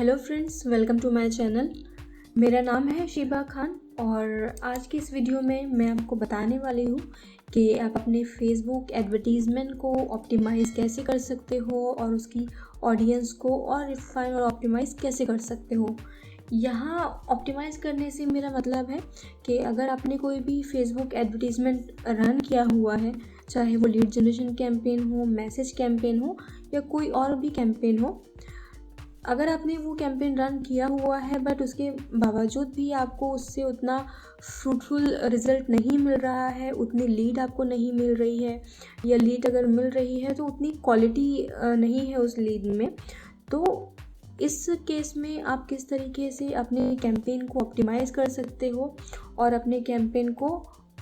Hello friends, welcome to my channel. मेरा नाम है शीबा खान और आज की इस वीडियो में मैं आपको बताने वाली हूँ कि आप अपने फेसबुक एडवर्टीज़मेंट को ऑप्टिमाइज़ कैसे कर सकते हो और उसकी ऑडियंस को और रिफाइन और ऑप्टिमाइज़ कैसे कर सकते हो। यहाँ ऑप्टिमाइज़ करने से मेरा मतलब है कि अगर आपने कोई भी फेसबुक एडवर्टीज़मेंट रन किया हुआ है, चाहे वो लीड जनरेशन कैंपेन हो, मैसेज कैंपेन हो या कोई और भी कैंपेन हो, अगर आपने वो कैंपेन रन किया हुआ है बट उसके बावजूद भी आपको उससे उतना फ्रूटफुल रिज़ल्ट नहीं मिल रहा है, उतनी लीड आपको नहीं मिल रही है या लीड अगर मिल रही है तो उतनी क्वालिटी नहीं है उस लीड में, तो इस केस में आप किस तरीके से अपने कैंपेन को ऑप्टिमाइज़ कर सकते हो और अपने कैंपेन को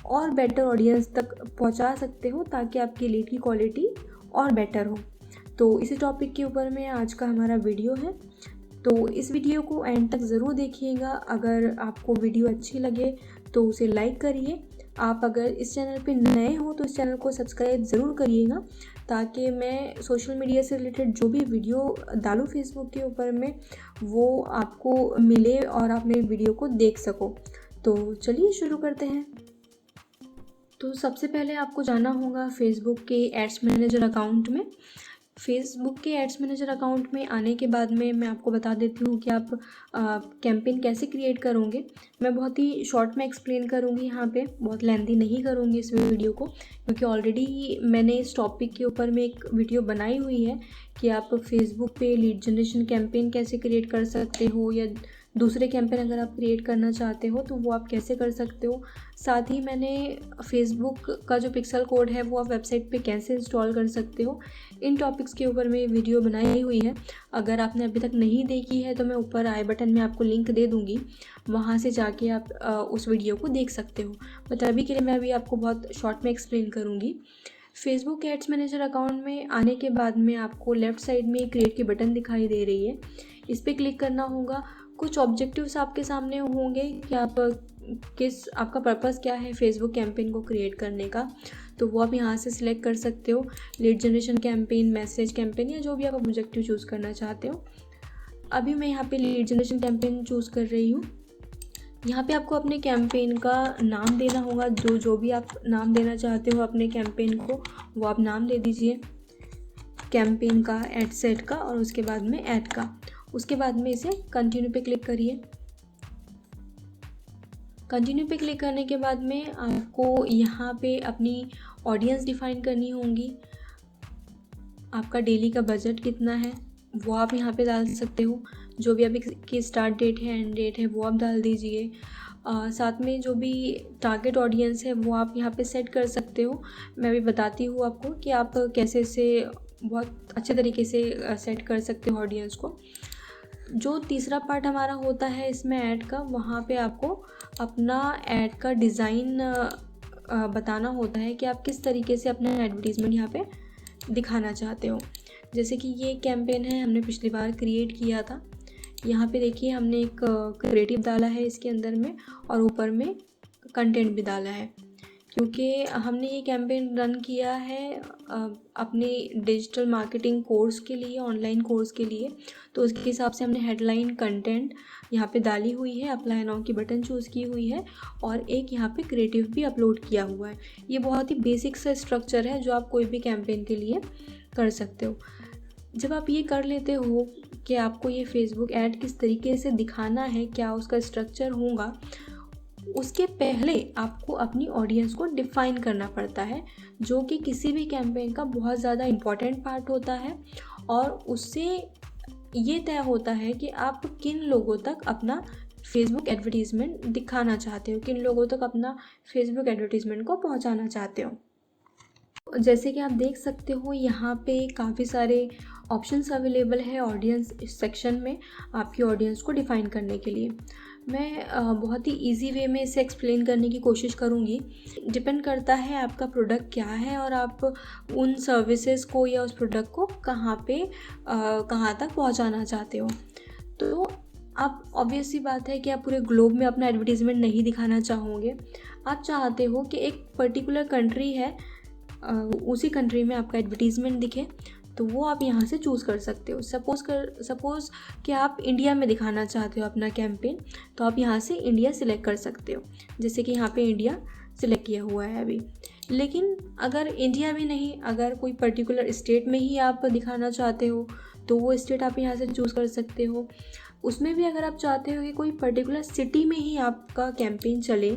और बेटर ऑडियंस तक पहुंचा सकते हो ताकि आपकी लीड की क्वालिटी और बेटर हो। तो इसी टॉपिक के ऊपर में आज का हमारा वीडियो है, तो इस वीडियो को एंड तक ज़रूर देखिएगा। अगर आपको वीडियो अच्छी लगे तो उसे लाइक करिए। आप अगर इस चैनल पे नए हो तो इस चैनल को सब्सक्राइब ज़रूर करिएगा ताकि मैं सोशल मीडिया से रिलेटेड जो भी वीडियो डालूँ फेसबुक के ऊपर में वो आपको मिले और आप मेरी वीडियो को देख सको। तो चलिए शुरू करते हैं। तो सबसे पहले आपको जाना होगा फेसबुक के एड्स मैनेजर अकाउंट में। फेसबुक के एड्स मैनेजर अकाउंट में आने के बाद में मैं आपको बता देती हूँ कि आप कैंपेन कैसे क्रिएट करोगे। मैं बहुत ही शॉर्ट में एक्सप्लेन करूँगी, यहाँ पे बहुत लेंथी नहीं करूँगी इस वीडियो को, क्योंकि ऑलरेडी मैंने इस टॉपिक के ऊपर में एक वीडियो बनाई हुई है कि आप फेसबुक पे लीड जनरेशन कैंपेन कैसे क्रिएट कर सकते हो या दूसरे कैंपेन अगर आप क्रिएट करना चाहते हो तो वो आप कैसे कर सकते हो। साथ ही मैंने फेसबुक का जो पिक्सल कोड है वो आप वेबसाइट पे कैसे इंस्टॉल कर सकते हो, इन टॉपिक्स के ऊपर में वीडियो बनाई हुई है। अगर आपने अभी तक नहीं देखी है तो मैं ऊपर आई बटन में आपको लिंक दे दूँगी, वहाँ से जाके आप उस वीडियो को देख सकते हो। बट अभी के लिए मैं अभी आपको बहुत शॉर्ट में एक्सप्लेन करूँगी। फेसबुक एड्स मैनेजर अकाउंट में आने के बाद में आपको लेफ़्ट साइड में क्रिएट की बटन दिखाई दे रही है, इस पर क्लिक करना होगा। कुछ ऑब्जेक्टिव्स आपके सामने होंगे कि आपका पर्पस क्या है फेसबुक कैंपेन को क्रिएट करने का, तो वो आप यहाँ से सिलेक्ट कर सकते हो। Lead generation campaign, message campaign या जो भी आप ऑब्जेक्टिव चूज़ करना चाहते हो। अभी मैं यहाँ पे लीड जनरेशन कैंपेन चूज़ कर रही हूँ। यहाँ पे आपको अपने कैंपेन का नाम देना होगा, जो भी आप नाम देना चाहते हो अपने कैंपेन को वो आप नाम दे दीजिए, कैंपेन का, एड सेट का और उसके बाद में ऐड का। उसके बाद में इसे कंटिन्यू पे क्लिक करिए। कंटिन्यू पे क्लिक करने के बाद में आपको यहाँ पे अपनी ऑडियंस डिफाइन करनी होगी। आपका डेली का बजट कितना है वो आप यहाँ पे डाल सकते हो। जो भी आपकी स्टार्ट डेट है, एंड डेट है वो आप डाल दीजिए। साथ में जो भी टारगेट ऑडियंस है वो आप यहाँ पे सेट कर सकते हो। मैं भी बताती हूँ आपको कि आप कैसे इसे बहुत अच्छे तरीके से सेट कर सकते हो ऑडियंस को। जो तीसरा पार्ट हमारा होता है इसमें ऐड का, वहाँ पे आपको अपना ऐड का डिज़ाइन बताना होता है कि आप किस तरीके से अपना एडवर्टीज़मेंट यहाँ पे दिखाना चाहते हो। जैसे कि ये कैंपेन है, हमने पिछली बार क्रिएट किया था। यहाँ पे देखिए हमने एक क्रिएटिव डाला है इसके अंदर में और ऊपर में कंटेंट भी डाला है, क्योंकि हमने ये कैंपेन रन किया है अपने डिजिटल मार्केटिंग कोर्स के लिए, ऑनलाइन कोर्स के लिए, तो उसके हिसाब से हमने हेडलाइन कंटेंट यहाँ पे डाली हुई है, अप्लाई नाउ की बटन चूज़ की हुई है और एक यहाँ पे क्रिएटिव भी अपलोड किया हुआ है। ये बहुत ही बेसिक सा स्ट्रक्चर है जो आप कोई भी कैंपेन के लिए कर सकते हो। जब आप ये कर लेते हो कि आपको ये फेसबुक ऐड किस तरीके से दिखाना है, क्या उसका स्ट्रक्चर होगा, उसके पहले आपको अपनी ऑडियंस को डिफ़ाइन करना पड़ता है, जो कि किसी भी कैंपेन का बहुत ज़्यादा इम्पॉर्टेंट पार्ट होता है। और उससे ये तय होता है कि आप किन लोगों तक अपना फेसबुक एडवर्टीज़मेंट दिखाना चाहते हो, किन लोगों तक अपना फेसबुक एडवर्टीज़मेंट को पहुंचाना चाहते हो। जैसे कि आप देख सकते हो यहाँ पे काफ़ी सारे ऑप्शंस अवेलेबल है ऑडियंस सेक्शन में आपकी ऑडियंस को डिफ़ाइन करने के लिए। मैं बहुत ही इजी वे में इसे एक्सप्लेन करने की कोशिश करूँगी। डिपेंड करता है आपका प्रोडक्ट क्या है और आप उन सर्विसेज को या उस प्रोडक्ट को कहाँ तक पहुँचाना चाहते हो। तो आप ऑब्वियस सी बात है कि आप पूरे ग्लोब में अपना एडवर्टीज़मेंट नहीं दिखाना चाहोगे। आप चाहते हो कि एक पर्टिकुलर कंट्री है, उसी कंट्री में आपका एडवर्टीज़मेंट दिखे। तो वो आप यहाँ से चूज़ कर सकते हो। सपोज़ कि आप इंडिया में दिखाना चाहते हो अपना कैंपेन, तो आप यहाँ से इंडिया सिलेक्ट कर सकते हो। जैसे कि यहाँ पे इंडिया सिलेक्ट किया हुआ है अभी। लेकिन अगर इंडिया में नहीं, अगर कोई पर्टिकुलर स्टेट में ही आप दिखाना चाहते हो तो वो स्टेट आप यहाँ से चूज़ कर सकते हो। उसमें भी अगर आप चाहते हो कि कोई पर्टिकुलर सिटी में ही आपका कैंपेन चले,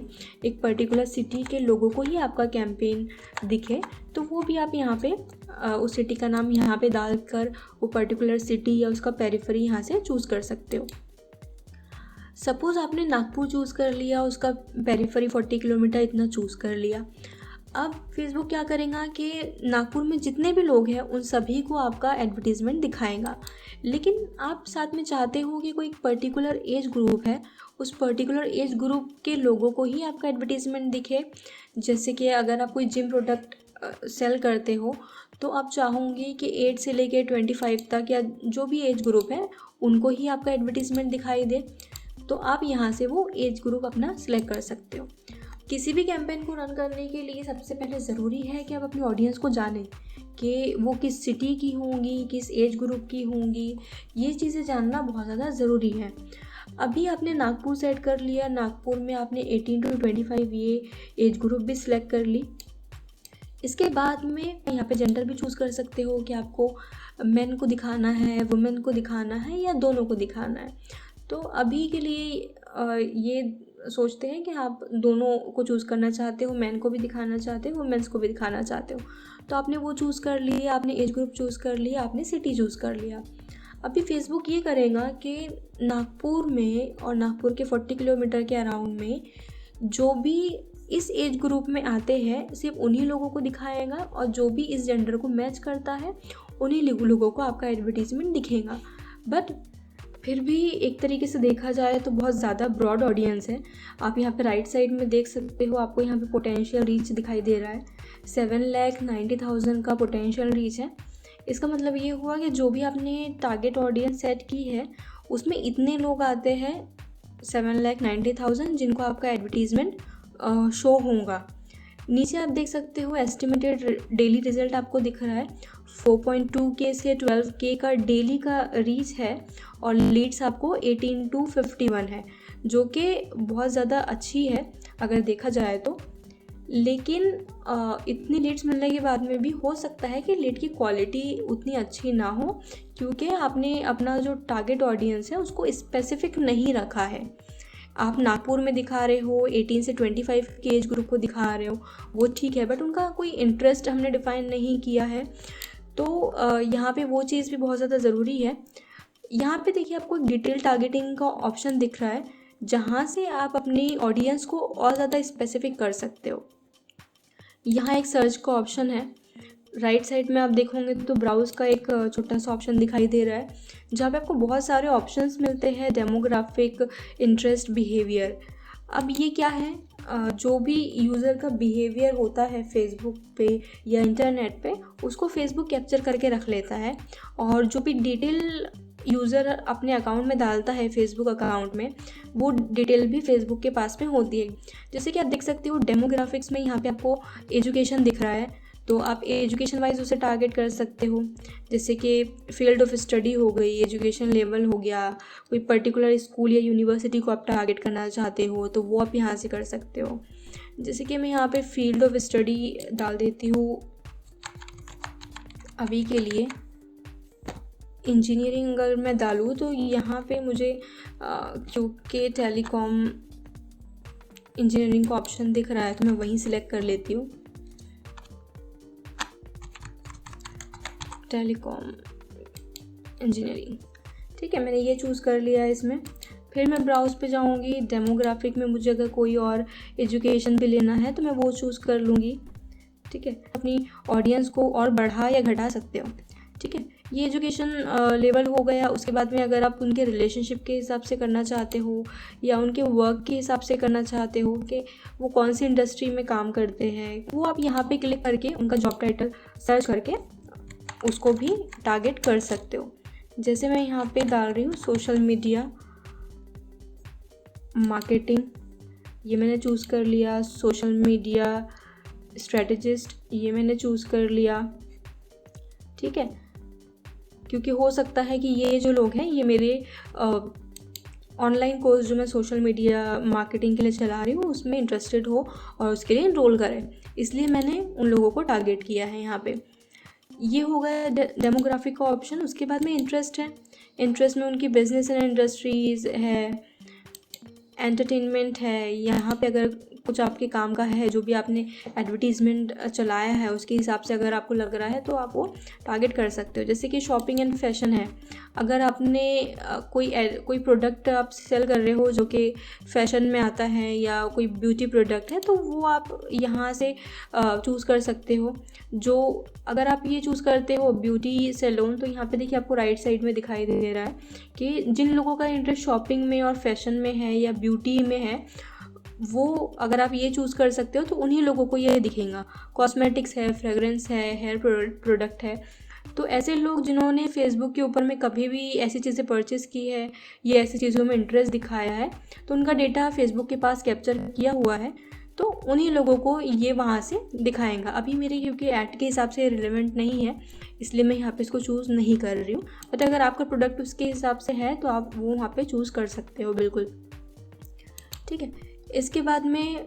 एक पर्टिकुलर सिटी के लोगों को ही आपका कैंपेन दिखे, तो वो भी आप यहाँ पे उस सिटी का नाम यहाँ पे डालकर वो पर्टिकुलर सिटी या उसका पेरिफेरी यहाँ से चूज़ कर सकते हो। सपोज़ आपने नागपुर चूज़ कर लिया, उसका पेरिफेरी 40 किलोमीटर इतना चूज़ कर लिया। अब फेसबुक क्या करेगा कि नागपुर में जितने भी लोग हैं उन सभी को आपका एडवर्टीज़मेंट दिखाएगा। लेकिन आप साथ में चाहते हो कि कोई पर्टिकुलर एज ग्रुप है, उस पर्टिकुलर एज ग्रुप के लोगों को ही आपका एडवर्टीज़मेंट दिखे। जैसे कि अगर आप कोई जिम प्रोडक्ट सेल करते हो तो आप चाहोगे कि 8 से लेके 25 तक या जो भी एज ग्रुप है उनको ही आपका एडवर्टीज़मेंट दिखाई दे, तो आप यहाँ से वो एज ग्रुप अपना सिलेक्ट कर सकते हो। किसी भी कैंपेन को रन करने के लिए सबसे पहले ज़रूरी है कि आप अपनी ऑडियंस को जानें कि वो किस सिटी की होंगी, किस एज ग्रुप की होंगी। ये चीज़ें जानना बहुत ज़्यादा ज़रूरी है। अभी आपने नागपुर सेट कर लिया, नागपुर में आपने 18 to 25 ये एज ग्रुप भी सिलेक्ट कर ली। इसके बाद में यहाँ पे जेंडर भी चूज़ कर सकते हो कि आपको मेन को दिखाना है, वुमेन को दिखाना है या दोनों को दिखाना है। तो अभी के लिए ये सोचते हैं कि आप दोनों को चूज़ करना चाहते हो, मेन को भी दिखाना चाहते हो, वुमेन्स को भी दिखाना चाहते हो। तो आपने वो चूज़ कर लिया, आपने एज ग्रुप चूज़ कर लिया, आपने सिटी चूज़ कर लिया। अभी फेसबुक ये करेगा कि नागपुर में और नागपुर के 40 किलोमीटर के अराउंड में जो भी इस एज ग्रुप में आते हैं सिर्फ उन्हीं लोगों को दिखाएगा, और जो भी इस जेंडर को मैच करता है उन्हीं लोगों को आपका एडवर्टीज़मेंट दिखेगा। बट फिर भी एक तरीके से देखा जाए तो बहुत ज़्यादा ब्रॉड ऑडियंस है। आप यहाँ पे राइट साइड में देख सकते हो, आपको यहाँ पे पोटेंशियल रीच दिखाई दे रहा है। 7,90,000 का पोटेंशियल रीच है। इसका मतलब ये हुआ कि जो भी आपने टारगेट ऑडियंस सेट की है उसमें इतने लोग आते हैं 7,90,000 जिनको आपका एडवर्टीज़मेंट शो होगा। नीचे आप देख सकते हो एस्टिमेटेड डेली रिजल्ट आपको दिख रहा है। 4.2K से 12K का डेली का रीच है और लीड्स आपको 18 to 51 है, जो कि बहुत ज़्यादा अच्छी है अगर देखा जाए तो। लेकिन इतनी लीड्स मिलने के बाद में भी हो सकता है कि लीड की क्वालिटी उतनी अच्छी ना हो, क्योंकि आपने अपना जो टारगेट ऑडियंस है उसको स्पेसिफिक नहीं रखा है। आप नागपुर में दिखा रहे हो, 18 से 25 के एज ग्रुप को दिखा रहे हो, वो ठीक है, बट उनका कोई इंटरेस्ट हमने डिफ़ाइन नहीं किया है। तो यहाँ पे वो चीज़ भी बहुत ज़्यादा ज़रूरी है। यहाँ पे देखिए आपको एक डिटेल टारगेटिंग का ऑप्शन दिख रहा है, जहाँ से आप अपनी ऑडियंस को और ज़्यादा स्पेसिफिक कर सकते हो। यहाँ एक सर्च का ऑप्शन है, राइट साइड में आप देखोगे तो ब्राउज़ का एक छोटा सा ऑप्शन दिखाई दे रहा है, जहाँ पे आपको बहुत सारे ऑप्शंस मिलते हैं, डेमोग्राफिक, इंटरेस्ट, बिहेवियर। अब ये क्या है, जो भी यूज़र का बिहेवियर होता है फेसबुक पे या इंटरनेट पे, उसको फेसबुक कैप्चर करके रख लेता है, और जो भी डिटेल यूज़र अपने अकाउंट में डालता है फेसबुक अकाउंट में, वो डिटेल भी फेसबुक के पास में होती है। जैसे कि आप देख सकते हो डेमोग्राफिक्स में यहाँ पे आपको एजुकेशन दिख रहा है, तो आप एजुकेशन वाइज उसे टारगेट कर सकते हो। जैसे कि फील्ड ऑफ स्टडी हो गई, एजुकेशन लेवल हो गया, कोई पर्टिकुलर स्कूल या यूनिवर्सिटी को आप टारगेट करना चाहते हो तो वो आप यहाँ से कर सकते हो। जैसे कि मैं यहाँ पे फील्ड ऑफ स्टडी डाल देती हूँ अभी के लिए। इंजीनियरिंग अगर मैं डालूँ तो यहाँ पे मुझे क्योंकि टेलीकॉम इंजीनियरिंग का ऑप्शन दिख रहा है तो मैं वहीं सिलेक्ट कर लेती हूँ, टेलीकॉम इंजीनियरिंग। ठीक है, मैंने ये चूज़ कर लिया है इसमें। फिर मैं ब्राउज़ पे जाऊँगी, डेमोग्राफिक में मुझे अगर कोई और एजुकेशन भी लेना है तो मैं वो चूज़ कर लूँगी। ठीक है, अपनी ऑडियंस को और बढ़ा या घटा सकते हो। ठीक है, ये एजुकेशन लेवल हो गया। उसके बाद में अगर आप उनके रिलेशनशिप के हिसाब से करना चाहते हो या उनके वर्क के हिसाब से करना चाहते हो कि वो कौन सी इंडस्ट्री में काम करते हैं, वो आप यहाँ पे क्लिक करके उनका जॉब टाइटल सर्च करके उसको भी टारगेट कर सकते हो। जैसे मैं यहाँ पे डाल रही हूँ सोशल मीडिया मार्केटिंग, ये मैंने चूज़ कर लिया। सोशल मीडिया स्ट्रेटेजिस्ट, ये मैंने चूज़ कर लिया। ठीक है, क्योंकि हो सकता है कि ये जो लोग हैं ये मेरे ऑनलाइन कोर्स जो मैं सोशल मीडिया मार्केटिंग के लिए चला रही हूँ उसमें इंटरेस्टेड हो और उसके लिए इनरोल करें, इसलिए मैंने उन लोगों को टारगेट किया है यहाँ पे। ये हो गया डेमोग्राफिक का ऑप्शन। उसके बाद में इंटरेस्ट है, इंटरेस्ट में उनकी बिजनेस एंड इंडस्ट्रीज़ है, एंटरटेनमेंट है। यहाँ पे अगर कुछ आपके काम का है, जो भी आपने एडवर्टीज़मेंट चलाया है उसके हिसाब से अगर आपको लग रहा है तो आप वो टारगेट कर सकते हो। जैसे कि शॉपिंग एंड फैशन है, अगर आपने कोई प्रोडक्ट आप सेल कर रहे हो जो कि फ़ैशन में आता है या कोई ब्यूटी प्रोडक्ट है तो वो आप यहाँ से चूज़ कर सकते हो। जो अगर आप ये चूज़ करते हो ब्यूटी सैलून, तो यहाँ पे देखिए आपको राइट साइड में दिखाई दे रहा है कि जिन लोगों का इंटरेस्ट शॉपिंग में और फैशन में है या ब्यूटी में है, वो अगर आप ये चूज़ कर सकते हो तो उन्हीं लोगों को ये दिखेगा। कॉस्मेटिक्स है, फ्रेगरेंस है, हेयर प्रोडक्ट है। तो ऐसे लोग जिन्होंने फेसबुक के ऊपर में कभी भी ऐसी चीज़ें परचेज़ की है या ऐसी चीज़ों में इंटरेस्ट दिखाया है तो उनका डेटा फेसबुक के पास कैप्चर किया हुआ है, तो उन्हीं लोगों को ये वहाँ से दिखाएगा। अभी मेरे क्योंकि ऐड के हिसाब से रिलेवेंट नहीं है इसलिए मैं यहाँ पे इसको चूज़ नहीं कर रही हूँ, बट अगर आपका प्रोडक्ट उसके हिसाब से है तो आप वो वहाँ पे चूज़ कर सकते हो बिल्कुल। ठीक है, इसके बाद में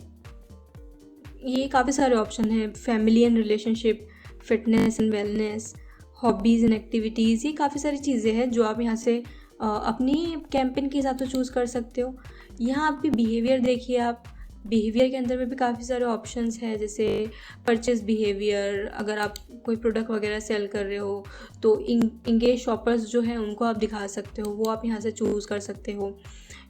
ये काफ़ी सारे ऑप्शन हैं, family and relationship, fitness and wellness, hobbies and activities. ये काफ़ी सारी चीज़ें हैं जो आप यहाँ से अपनी कैंपेन के हिसाब से चूज़ कर सकते हो। यहाँ आप भी बिहेवियर देखिए, आप बिहेवियर के अंदर में भी काफ़ी सारे ऑप्शंस हैं, जैसे परचेस बिहेवियर। अगर आप कोई प्रोडक्ट वगैरह सेल कर रहे हो तो इंगेज शॉपर्स जो हैं उनको आप दिखा सकते हो, वो आप यहाँ से चूज़ कर सकते हो।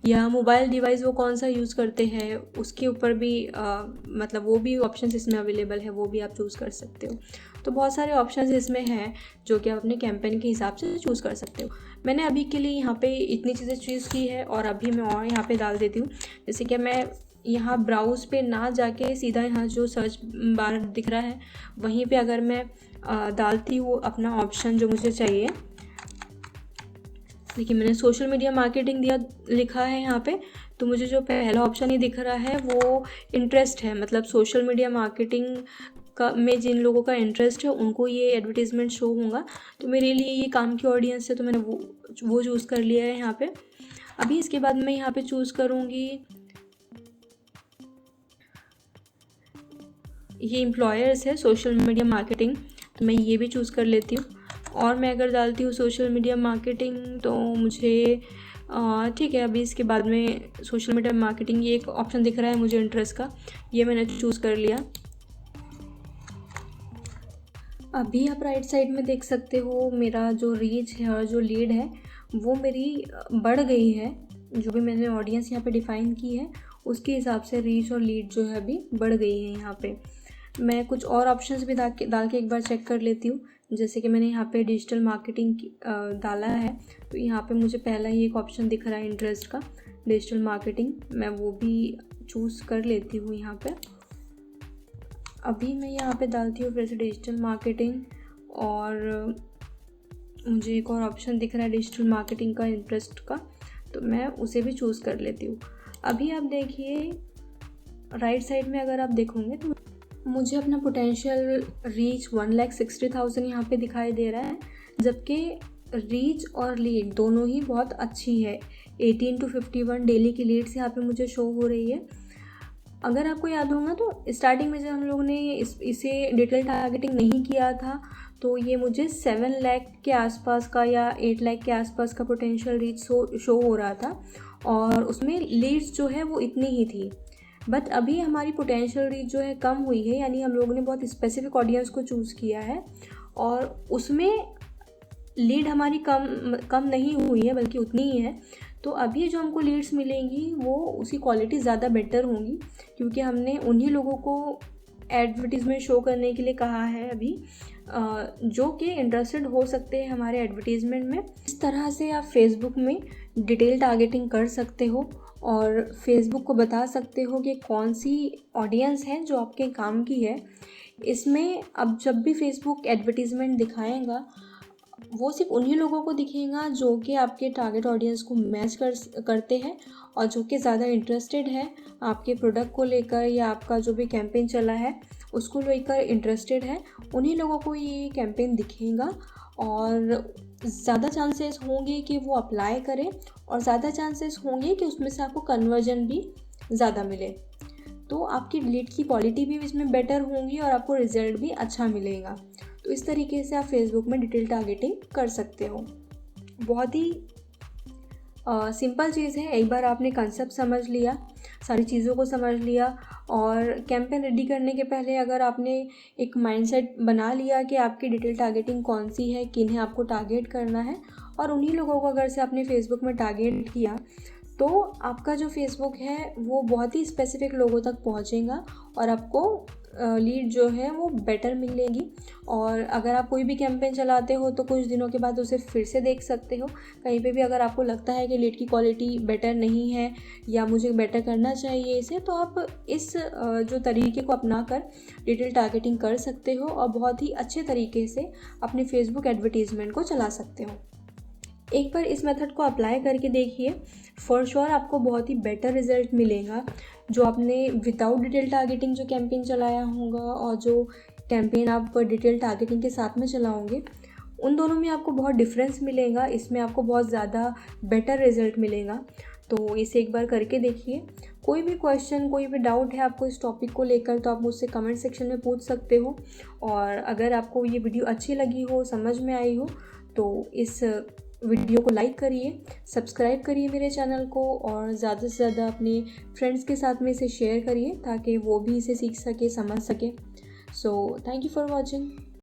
या मोबाइल डिवाइस वो कौन सा यूज़ करते हैं उसके ऊपर भी मतलब वो भी ऑप्शंस इसमें अवेलेबल है, वो भी आप चूज़ कर सकते हो। तो बहुत सारे ऑप्शंस इसमें हैं जो कि आप अपने कैंपेन के हिसाब से चूज़ कर सकते हो। मैंने अभी के लिए यहाँ पे इतनी चीज़ें चूज़ की है और अभी मैं और यहाँ पे डाल देती हूँ। जैसे कि मैं यहाँ ब्राउज़ पे ना जाके सीधा यहाँ जो सर्च बार दिख रहा है वहीं पे अगर मैं डालती हूँ अपना ऑप्शन जो मुझे चाहिए। देखिए मैंने सोशल मीडिया मार्केटिंग लिखा है यहाँ पे, तो मुझे जो पहला ऑप्शन ही दिख रहा है वो इंटरेस्ट है, मतलब सोशल मीडिया मार्केटिंग का में जिन लोगों का इंटरेस्ट है उनको ये एडवर्टीज़मेंट शो होगा। तो मेरे लिए ये काम की ऑडियंस है तो मैंने वो चूज़ कर लिया है यहाँ पे। अभी इसके बाद मैं यहाँ पे चूज़ करूँगी ये एम्प्लॉयर्स है सोशल मीडिया मार्केटिंग, तो मैं ये भी चूज़ कर लेती हूँ। और मैं अगर डालती हूँ सोशल मीडिया मार्केटिंग तो मुझे ठीक है, अभी इसके बाद में सोशल मीडिया मार्केटिंग ये एक ऑप्शन दिख रहा है मुझे इंटरेस्ट का, ये मैंने चूज़ कर लिया। अभी आप राइट साइड में देख सकते हो मेरा जो रीच है और जो लीड है वो मेरी बढ़ गई है। जो भी मैंने ऑडियंस यहाँ पे डिफ़ाइन की है उसके हिसाब से रीच और लीड जो है अभी बढ़ गई है। यहाँ पे मैं कुछ और ऑप्शंस भी डाल के एक बार चेक कर लेती हूँ। जैसे कि मैंने यहाँ पे डिजिटल मार्केटिंग डाला है तो यहाँ पे मुझे पहला ही एक ऑप्शन दिख रहा है इंटरेस्ट का, डिजिटल मार्केटिंग, मैं वो भी चूज़ कर लेती हूँ यहाँ पे। अभी मैं यहाँ पे डालती हूँ फिर से डिजिटल मार्केटिंग और मुझे एक और ऑप्शन दिख रहा है डिजिटल मार्केटिंग का इंटरेस्ट का, तो मैं उसे भी चूज़ कर लेती हूँ। अभी आप देखिए राइट साइड में अगर आप देखोगे तो मुझे अपना पोटेंशियल रीच 1,60,000 यहाँ पे दिखाई दे रहा है, जबकि रीच और लीड दोनों ही बहुत अच्छी है। 18 to 51 डेली की लीड्स यहाँ पे मुझे शो हो रही है। अगर आपको याद होगा तो स्टार्टिंग में जब हम लोगों ने इसे डिटेल टारगेटिंग नहीं किया था तो ये मुझे 7 लाख के आसपास का या 8 लाख के आसपास का पोटेंशियल रीच शो हो रहा था और उसमें लीड्स जो है वो इतनी ही थी। बट अभी हमारी पोटेंशियल रीच जो है कम हुई है, यानी हम लोगों ने बहुत स्पेसिफिक ऑडियंस को चूज़ किया है और उसमें लीड हमारी कम नहीं हुई है बल्कि उतनी ही है। तो अभी जो हमको लीड्स मिलेंगी वो उसकी क्वालिटी ज़्यादा बेटर होंगी क्योंकि हमने उन्हीं लोगों को एडवर्टीज़मेंट शो करने के लिए कहा है अभी जो कि इंटरेस्टेड हो सकते हैं हमारे एडवर्टीज़मेंट में। इस तरह से आप फेसबुक में डिटेल टारगेटिंग कर सकते हो और फेसबुक को बता सकते हो कि कौन सी ऑडियंस है जो आपके काम की है। इसमें अब जब भी फेसबुक एडवर्टीज़मेंट दिखाएगा वो सिर्फ उन्हीं लोगों को दिखेगा जो कि आपके टारगेट ऑडियंस को मैच करते हैं और जो कि ज़्यादा इंटरेस्टेड है आपके प्रोडक्ट को लेकर या आपका जो भी कैंपेन चला है उसको लेकर इंटरेस्टेड है, उन्हीं लोगों को ये कैंपेन दिखेगा। और ज़्यादा चांसेस होंगे कि वो अप्लाई करें और ज़्यादा चांसेस होंगे कि उसमें से आपको कन्वर्जन भी ज़्यादा मिले। तो आपकी लीड की क्वालिटी भी इसमें बेटर होंगी और आपको रिजल्ट भी अच्छा मिलेगा। तो इस तरीके से आप फेसबुक में डिटेल टारगेटिंग कर सकते हो। बहुत ही सिंपल चीज़ है। एक बार आपने कंसेप्ट समझ लिया, सारी चीज़ों को समझ लिया और कैंपेन रेडी करने के पहले अगर आपने एक माइंडसेट बना लिया कि आपकी डिटेल टारगेटिंग कौन सी है, किन्हें आपको टारगेट करना है, और उन्हीं लोगों को अगर से आपने फेसबुक में टारगेट किया तो आपका जो फेसबुक है वो बहुत ही स्पेसिफिक लोगों तक पहुंचेगा और आपको लीड जो है वो बेटर मिलेगी। और अगर आप कोई भी कैंपेन चलाते हो तो कुछ दिनों के बाद उसे फिर से देख सकते हो। कहीं पे भी अगर आपको लगता है कि लीड की क्वालिटी बेटर नहीं है या मुझे बेटर करना चाहिए इसे, तो आप इस जो तरीके को अपना कर डिटेल टारगेटिंग कर सकते हो और बहुत ही अच्छे तरीके से अपने फेसबुक एडवर्टीज़मेंट को चला सकते हो। एक बार इस मेथड को अप्लाई करके देखिए, फॉर श्योर आपको बहुत ही बेटर रिजल्ट मिलेगा। जो आपने विदाउट डिटेल टारगेटिंग जो कैंपेन चलाया होगा और जो कैंपेन आप डिटेल टारगेटिंग के साथ में चलाओगे, उन दोनों में आपको बहुत डिफरेंस मिलेगा। इसमें आपको बहुत ज़्यादा बेटर रिजल्ट मिलेगा। तो इसे एक बार करके देखिए। कोई भी क्वेश्चन, कोई भी डाउट है आपको इस टॉपिक को लेकर तो आप मुझसे कमेंट सेक्शन में पूछ सकते हो। और अगर आपको ये वीडियो अच्छी लगी हो, समझ में आई हो, तो इस वीडियो को लाइक करिए, सब्सक्राइब करिए मेरे चैनल को और ज़्यादा से ज़्यादा अपने फ्रेंड्स के साथ में इसे शेयर करिए ताकि वो भी इसे सीख सके, समझ सके। So thank you for watching.